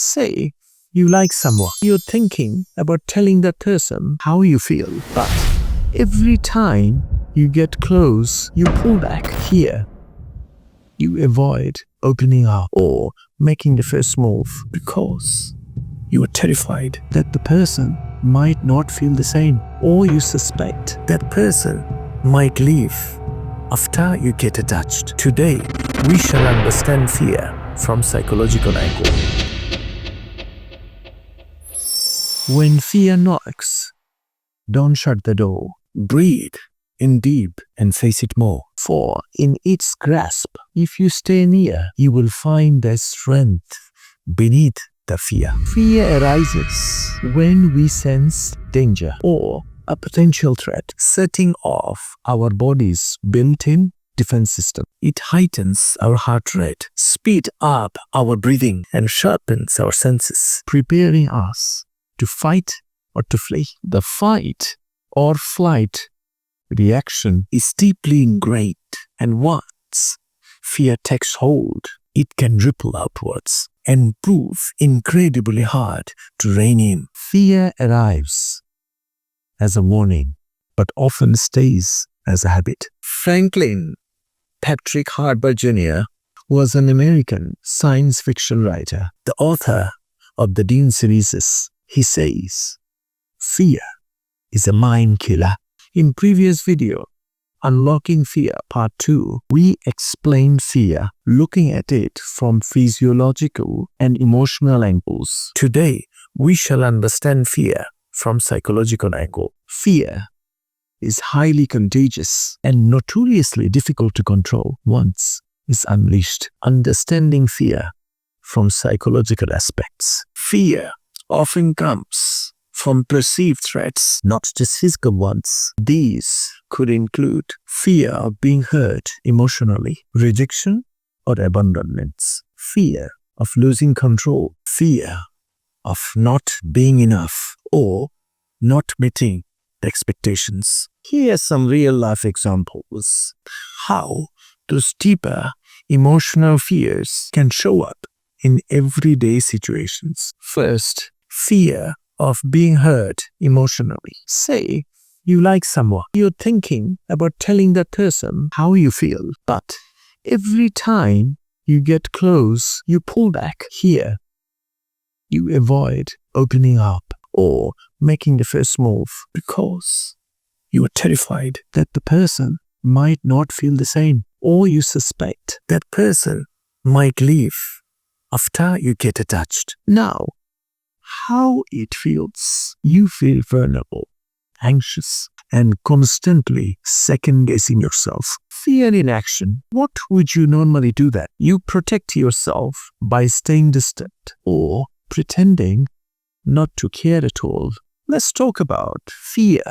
Say you like someone. You're thinking about telling that person how you feel, but every time you get close, you pull back. Here, you avoid opening up or making the first move because you are terrified that the person might not feel the same, or you suspect that person might leave after you get attached. Today, we shall understand fear from psychological angle. When fear knocks, don't shut the door. Breathe in deep and face it more. For in its grasp, if you stay near, you will find the strength beneath the fear. Fear arises when we sense danger or a potential threat, setting off our body's built-in defense system. It heightens our heart rate, speeds up our breathing, and sharpens our senses, preparing us to fight or to flee. The fight or flight reaction is deeply ingrained, and once fear takes hold, it can ripple outwards and prove incredibly hard to rein in. Fear arrives as a warning, but often stays as a habit. Franklin Patrick Harper Jr. was an American science fiction writer, the author of the Dune series. He says, fear is a mind killer. In previous video, Unlocking Fear Part 2, we explained fear, looking at it from physiological and emotional angles. Today, we shall understand fear from psychological angle. Fear is highly contagious and notoriously difficult to control once it's unleashed. Understanding fear from psychological aspects. Fear often comes from perceived threats, not just physical ones. These could include fear of being hurt emotionally, rejection or abandonment, fear of losing control, fear of not being enough or not meeting expectations. Here are some real-life examples how those deeper emotional fears can show up in everyday situations. First, fear of being hurt emotionally. Say you like someone. You're thinking about telling that person how you feel, but every time you get close, you pull back. Here, you avoid opening up or making the first move because you are terrified that the person might not feel the same, or you suspect that person might leave after you get attached. Now, how it feels. You feel vulnerable, anxious, and constantly second-guessing yourself. Fear in action. What would you normally do that? You protect yourself by staying distant or pretending not to care at all. Let's talk about fear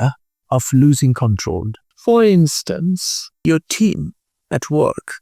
of losing control. For instance, your team at work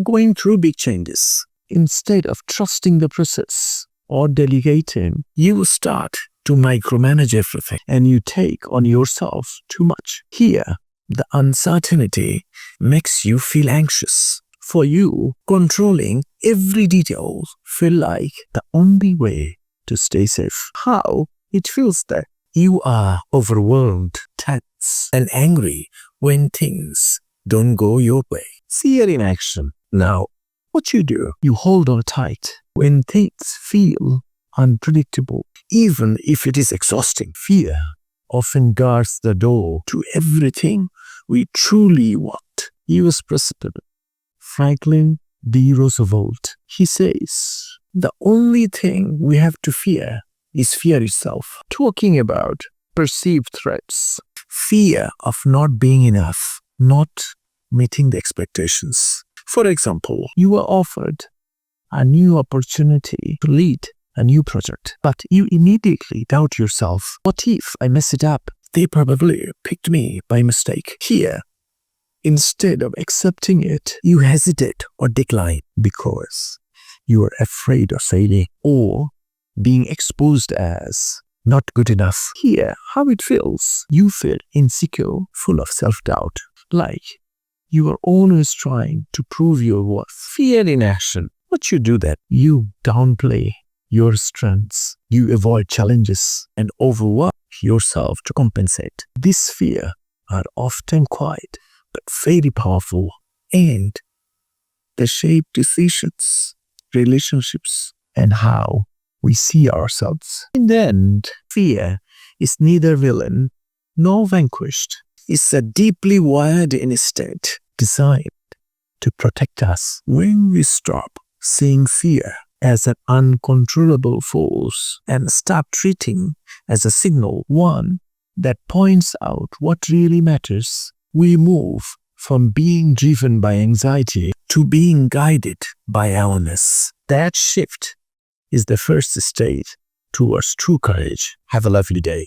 going through big changes. Instead of trusting the process or delegating, you start to micromanage everything and you take on yourself too much. Here, the uncertainty makes you feel anxious. For you, controlling every detail feels like the only way to stay safe. How it feels that you are overwhelmed, tense, and angry when things don't go your way. Fear in action. Now, what you do? You hold on tight when things feel unpredictable, even if it is exhausting. Fear often guards the door to everything we truly want. U.S. President Franklin D. Roosevelt, he says, the only thing we have to fear is fear itself. Talking about perceived threats. Fear of not being enough, not meeting the expectations. For example, you are offered a new opportunity to lead a new project, but you immediately doubt yourself. What if I mess it up? They probably picked me by mistake. Here, instead of accepting it, you hesitate or decline because you are afraid of failing or being exposed as not good enough. Here, how it feels. You feel insecure, full of self-doubt, like you are always trying to prove your worth. Fear in action. What you do that? You downplay your strengths. You avoid challenges and overwork yourself to compensate. These fears are often quiet but very powerful, and they shape decisions, relationships, and how we see ourselves. In the end, fear is neither villain nor vanquished. It's a deeply wired instinct designed to protect us. When we stop seeing fear as an uncontrollable force and start treating as a signal, one that points out what really matters, we move from being driven by anxiety to being guided by awareness. That shift is the first stage towards true courage. Have a lovely day.